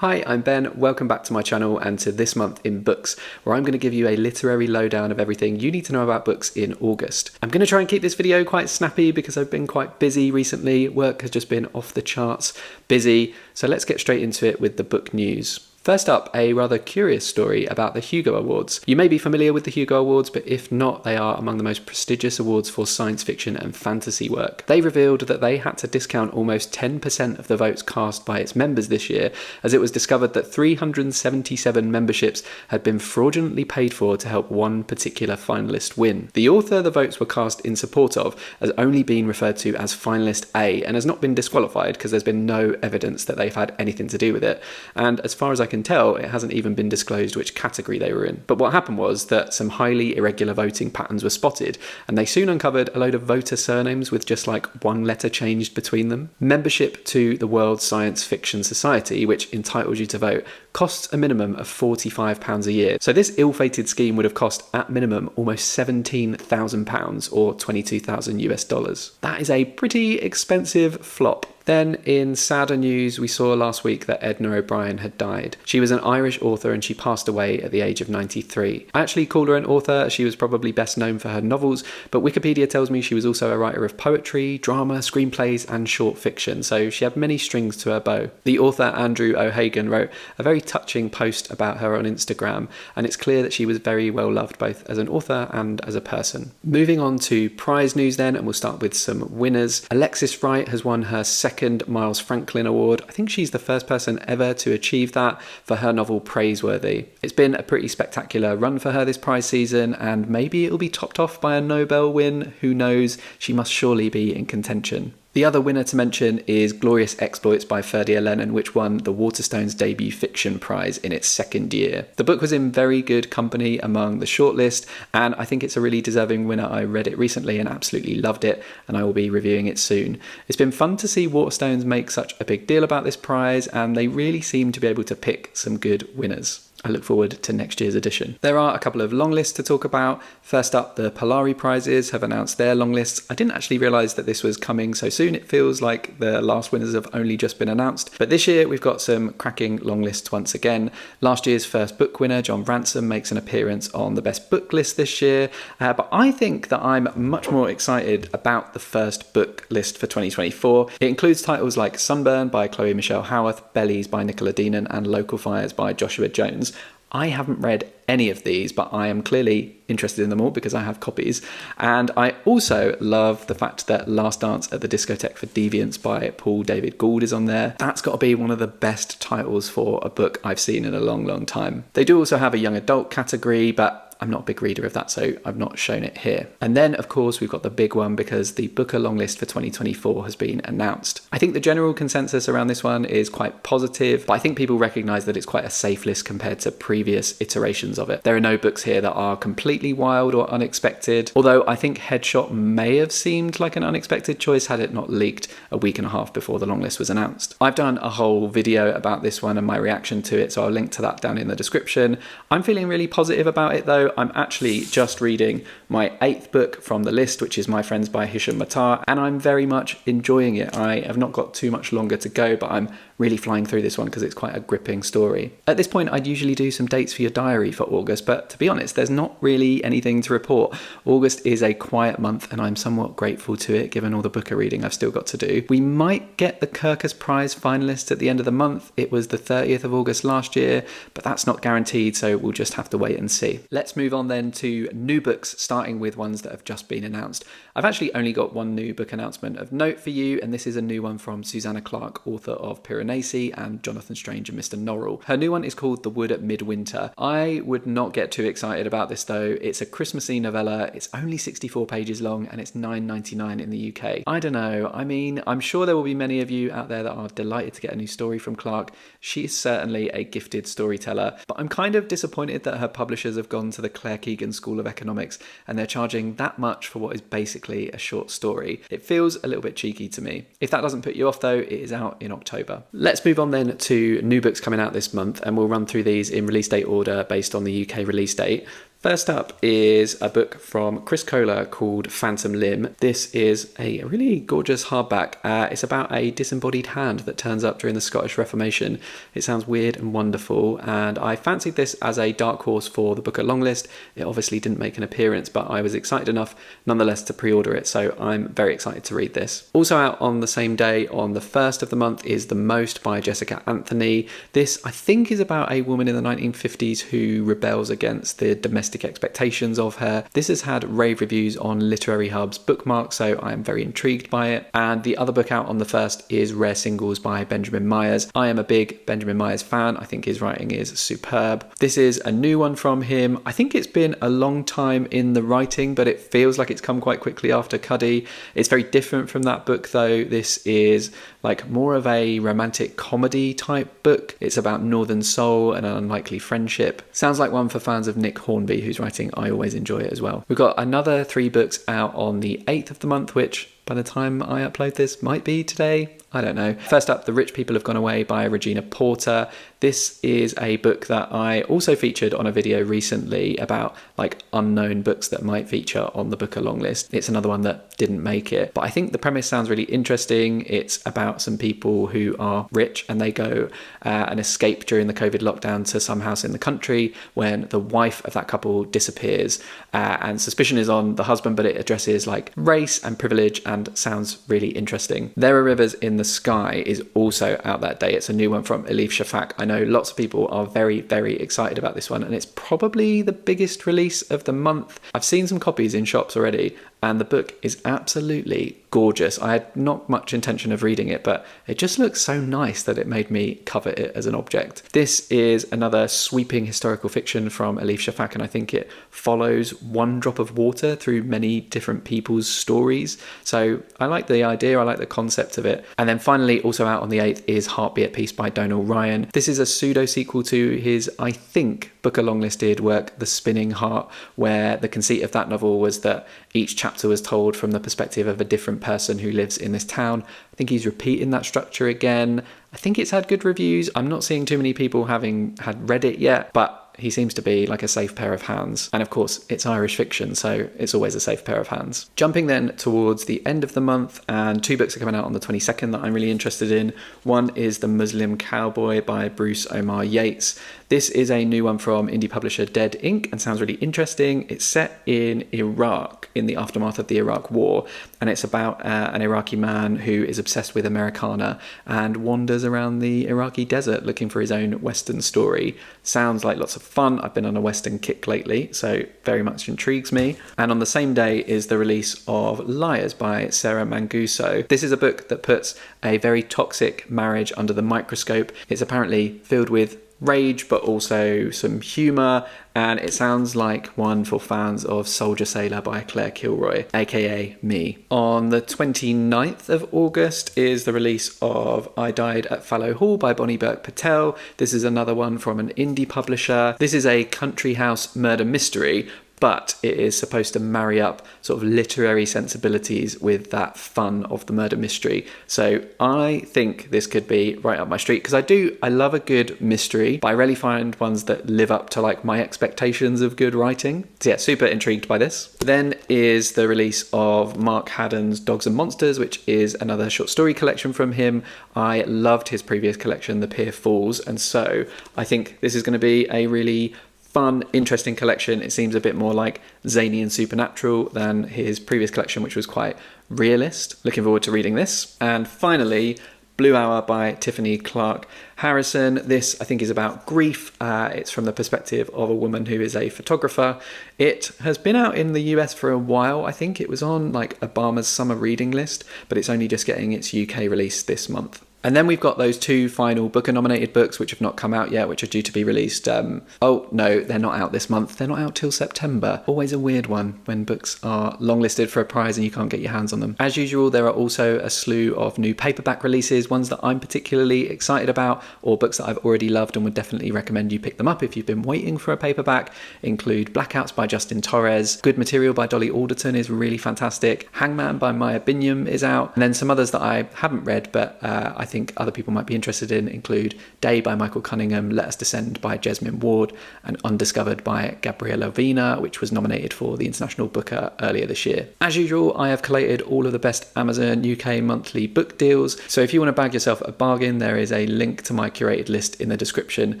Hi, I'm Ben, welcome back to my channel and to This Month in Books, where I'm going to give you a literary lowdown of everything you need to know about books in August. I'm going to try and keep this video quite snappy because I've been quite busy recently. Work has just been off the charts busy, so let's get straight into it with the book news. First up, a rather curious story about the Hugo Awards. You may be familiar with the Hugo Awards, but if not, they are among the most prestigious awards for science fiction and fantasy work. They revealed that they had to discount almost 10% of the votes cast by its members this year, as it was discovered that 377 memberships had been fraudulently paid for to help one particular finalist win. The author the votes were cast in support of has only been referred to as finalist A and has not been disqualified because there's been no evidence that they've had anything to do with it. And as far as I can tell, it hasn't even been disclosed which category they were in. But what happened was that some highly irregular voting patterns were spotted, and they soon uncovered a load of voter surnames with just like one letter changed between them. Membership to the World Science Fiction Society, which entitles you to vote, costs a minimum of £45 a year. So this ill-fated scheme would have cost at minimum almost £17,000 or 22,000 US dollars. That is a pretty expensive flop. Then, in sadder news, we saw last week that Edna O'Brien had died. She was an Irish author and she passed away at the age of 93. I actually call her an author. She was probably best known for her novels, but Wikipedia tells me she was also a writer of poetry, drama, screenplays, and short fiction, so she had many strings to her bow. The author Andrew O'Hagan wrote a very touching post about her on Instagram, and it's clear that she was very well loved both as an author and as a person. Moving on to prize news then, and we'll start with some winners. Alexis Wright has won her second Miles Franklin Award. I think she's the first person ever to achieve that for her novel Praiseworthy. It's been a pretty spectacular run for her this prize season, and maybe it'll be topped off by a Nobel win. Who knows? She must surely be in contention. The other winner to mention is Glorious Exploits by Ferdia Lennon, which won the Waterstones Debut Fiction Prize in its second year. The book was in very good company among the shortlist, and I think it's a really deserving winner. I read it recently and absolutely loved it, and I will be reviewing it soon. It's been fun to see Waterstones make such a big deal about this prize, and they really seem to be able to pick some good winners. I look forward to next year's edition. There are a couple of long lists to talk about. First up, the Polari Prizes have announced their long lists. I didn't actually realise that this was coming so soon. It feels like the last winners have only just been announced. But this year we've got some cracking long lists once again. Last year's first book winner, John Ransom, makes an appearance on the best book list this year. But I think that I'm much more excited about the first book list for 2024. It includes titles like Sunburn by Chloe Michelle Howarth, Bellies by Nicola Deenan, and Local Fires by Joshua Jones. I haven't read any of these, but I am clearly interested in them all because I have copies. And I also love the fact that Last Dance at the Discotheque for Deviants by Paul David Gould is on there. That's got to be one of the best titles for a book I've seen in a long, long time. They do also have a young adult category, but I'm not a big reader of that, so I've not shown it here. And then, of course, we've got the big one because the Booker longlist for 2024 has been announced. I think the general consensus around this one is quite positive, but I think people recognise that it's quite a safe list compared to previous iterations of it. There are no books here that are completely wild or unexpected, although I think Headshot may have seemed like an unexpected choice had it not leaked a week and a half before the longlist was announced. I've done a whole video about this one and my reaction to it, so I'll link to that down in the description. I'm feeling really positive about it though. I'm actually just reading my 8th book from the list, which is My Friends by Hisham Matar, and I'm very much enjoying it. I have not got too much longer to go, but I'm really flying through this one because it's quite a gripping story. At this point, I'd usually do some dates for your diary for August, but to be honest, there's not really anything to report. August is a quiet month, and I'm somewhat grateful to it, given all the Booker reading I've still got to do. We might get the Kirkus Prize finalists at the end of the month. It was the 30th of August last year, but that's not guaranteed, so we'll just have to wait and see. Let's move on then to new books, starting with ones that have just been announced. I've actually only got one new book announcement of note for you, and this is a new one from Susanna Clarke, author of Piranesi and Jonathan Strange and Mr. Norrell. Her new one is called The Wood at Midwinter. I would not get too excited about this though. It's a Christmassy novella, it's only 64 pages long, and it's $9.99 in the UK. I don't know, I mean, I'm sure there will be many of you out there that are delighted to get a new story from Clarke. She is certainly a gifted storyteller, but I'm kind of disappointed that her publishers have gone to the Claire Keegan School of Economics and they're charging that much for what is basically a short story. It feels a little bit cheeky to me. If that doesn't put you off though, it is out in October. Let's move on then to new books coming out this month, and we'll run through these in release date order based on the UK release date. First up is a book from Chris Kohler called Phantom Limb. This is a really gorgeous hardback. It's about a disembodied hand that turns up during the Scottish Reformation. It sounds weird and wonderful, and I fancied this as a dark horse for the book at longlist. It obviously didn't make an appearance, but I was excited enough nonetheless to pre-order it, so I'm very excited to read this. Also out on the same day, on the 1st of the month, is The Most by Jessica Anthony. This, I think, is about a woman in the 1950s who rebels against the domestic expectations of her. This has had rave reviews on Literary Hub's bookmark, so I am very intrigued by it. And the other book out on the 1st is Rare Singles by Benjamin Myers. I am a big Benjamin Myers fan. I think his writing is superb. This is a new one from him. I think it's been a long time in the writing, but it feels like it's come quite quickly after Cuddy. It's very different from that book though. This is like more of a romantic comedy type book. It's about Northern Soul and an unlikely friendship. Sounds like one for fans of Nick Hornby, whose writing I always enjoy it as well. We've got another 3 books out on the 8th of the month, which by the time I upload this might be today. I don't know. First up, The Rich People Have Gone Away by Regina Porter. This is a book that I also featured on a video recently about like unknown books that might feature on the book a long list. It's another one that didn't make it, but I think the premise sounds really interesting. It's about some people who are rich and they go and escape during the COVID lockdown to some house in the country when the wife of that couple disappears, and suspicion is on the husband, but it addresses like race and privilege and sounds really interesting. There Are Rivers in the Sky is also out that day. It's a new one from Elif Shafak. I know lots of people are very, very excited about this one, and it's probably the biggest release of the month. I've seen some copies in shops already, and the book is absolutely gorgeous. I had not much intention of reading it, but it just looks so nice that it made me covet it as an object. This is another sweeping historical fiction from Elif Shafak, and I think it follows one drop of water through many different people's stories. So I like the idea, I like the concept of it. And then finally, also out on the 8th, is Heartbeat at Peace by Donal Ryan. This is a pseudo-sequel to his, I think, book a long-listed work, The Spinning Heart, where the conceit of that novel was that each chapter was told from the perspective of a different person who lives in this town. I think he's repeating that structure again. I think it's had good reviews. I'm not seeing too many people having had read it yet, but he seems to be like a safe pair of hands. And of course, it's Irish fiction, so it's always a safe pair of hands. Jumping then towards the end of the month, and 2 books are coming out on the 22nd that I'm really interested in. One is The Muslim Cowboy by Bruce Omar Yates. This is a new one from indie publisher Dead Ink and sounds really interesting. It's set in Iraq, in the aftermath of the Iraq War, and it's about an Iraqi man who is obsessed with Americana and wanders around the Iraqi desert looking for his own Western story. Sounds like lots of fun. I've been on a Western kick lately, so very much intrigues me. And on the same day is the release of Liars by Sarah Manguso. This is a book that puts a very toxic marriage under the microscope. It's apparently filled with rage, but also some humour, and it sounds like one for fans of Soldier Sailor by Claire Kilroy, aka me. On the 29th of August is the release of I Died at Fallow Hall by Bonnie Burke Patel. This is another one from an indie publisher. This is a country house murder mystery, but it is supposed to marry up sort of literary sensibilities with that fun of the murder mystery. So I think this could be right up my street, because I love a good mystery, but I rarely find ones that live up to like my expectations of good writing. So yeah, super intrigued by this. Then is the release of Mark Haddon's Dogs and Monsters, which is another short story collection from him. I loved his previous collection, The Pier Falls, and so I think this is going to be a really fun, interesting collection. It seems a bit more like zany and supernatural than his previous collection, which was quite realist. Looking forward to reading this. And finally, Blue Hour by Tiffany Clark Harrison. This, I think, is about grief. It's from the perspective of a woman who is a photographer. It has been out in the US for a while. I think it was on like Obama's summer reading list, but it's only just getting its UK release this month. And then we've got those 2 final Booker-nominated books which have not come out yet, which are due to be released. Oh, no, they're not out this month. They're not out till September. Always a weird one when books are longlisted for a prize and you can't get your hands on them. As usual, there are also a slew of new paperback releases, ones that I'm particularly excited about, or books that I've already loved and would definitely recommend you pick them up if you've been waiting for a paperback. Include Blackouts by Justin Torres, Good Material by Dolly Alderton is really fantastic, Hangman by Maya Binyam is out, and then some others that I haven't read, but I think other people might be interested in include Day by Michael Cunningham, Let Us Descend by Jesmyn Ward, and Undiscovered by Gabriella Vina, which was nominated for the International Booker earlier this year. As usual, I have collated all of the best Amazon UK monthly book deals, so if you want to bag yourself a bargain, there is a link to my curated list in the description.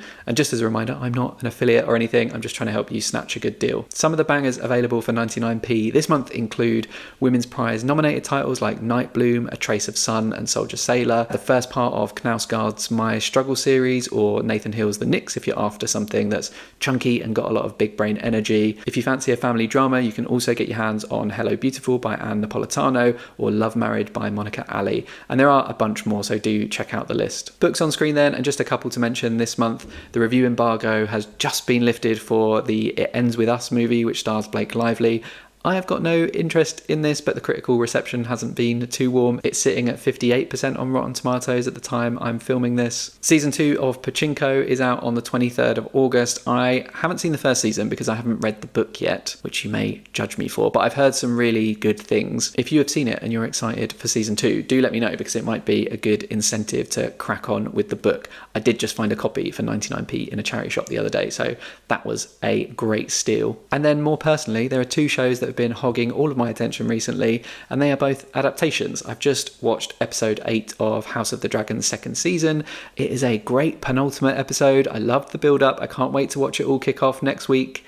And just as a reminder, I'm not an affiliate or anything, I'm just trying to help you snatch a good deal. Some of the bangers available for 99p this month include Women's Prize nominated titles like Night Bloom, A Trace of Sun, and Soldier Sailor, the first part of Knausgaard's My Struggle series, or Nathan Hill's The Nix if you're after something that's chunky and got a lot of big brain energy. If you fancy a family drama, you can also get your hands on Hello Beautiful by Anne Napolitano or Love Married by Monica Ali. And there are a bunch more, so do check out the list. Books on screen then, and just a couple to mention this month. The review embargo has just been lifted for the It Ends With Us movie, which stars Blake Lively. I have got no interest in this, but the critical reception hasn't been too warm. It's sitting at 58% on Rotten Tomatoes at the time I'm filming this. Season 2 of Pachinko is out on the 23rd of August. I haven't seen the first season because I haven't read the book yet, which you may judge me for, but I've heard some really good things. If you have seen it and you're excited for Season 2, do let me know, because it might be a good incentive to crack on with the book. I did just find a copy for 99p in a charity shop the other day, so that was a great steal. And then more personally, there are two shows that have been hogging all of my attention recently, and they are both adaptations. I've just watched episode 8 of House of the Dragon's second season. It is a great penultimate episode. I loved the build up. I can't wait to watch it all kick off next week.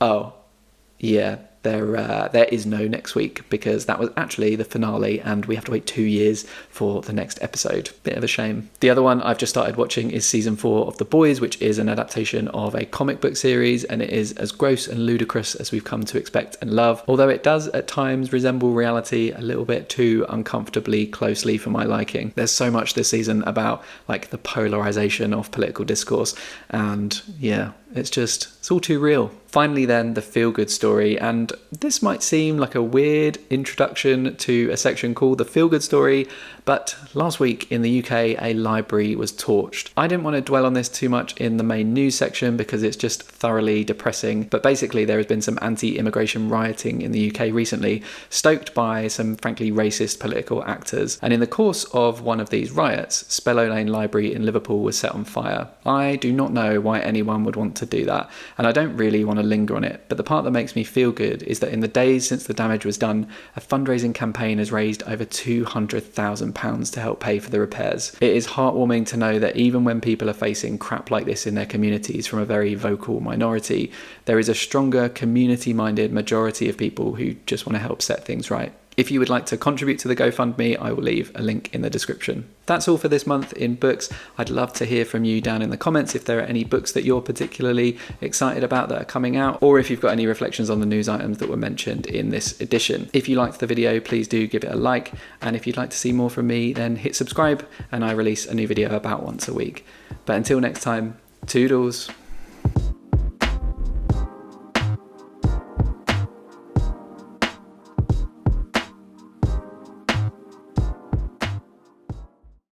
Oh, yeah. There is no next week, because that was actually the finale and we have to wait 2 years for the next episode. Bit of a shame. The other one I've just started watching is season 4 of The Boys, which is an adaptation of a comic book series, and it is as gross and ludicrous as we've come to expect and love, although it does at times resemble reality a little bit too uncomfortably closely for my liking. There's so much this season about like the polarization of political discourse, and yeah, it's all too real. Finally then, the feel-good story, and this might seem like a weird introduction to a section called the feel-good story, but last week in the UK a library was torched. I didn't want to dwell on this too much in the main news section because it's just thoroughly depressing, but basically there has been some anti-immigration rioting in the UK recently, stoked by some frankly racist political actors, and in the course of one of these riots, Spellow Lane Library in Liverpool was set on fire. I do not know why anyone would want to do that, and I don't really want to linger on it, but the part that makes me feel good is that in the days since the damage was done, a fundraising campaign has raised over £200,000 to help pay for the repairs. It is heartwarming to know that even when people are facing crap like this in their communities from a very vocal minority, there is a stronger community-minded majority of people who just want to help set things right. If you would like to contribute to the GoFundMe, I will leave a link in the description. That's all for this month in books. I'd love to hear from you down in the comments if there are any books that you're particularly excited about that are coming out, or if you've got any reflections on the news items that were mentioned in this edition. If you liked the video, please do give it a like, and if you'd like to see more from me, then hit subscribe, and I release a new video about once a week. But until next time, toodles.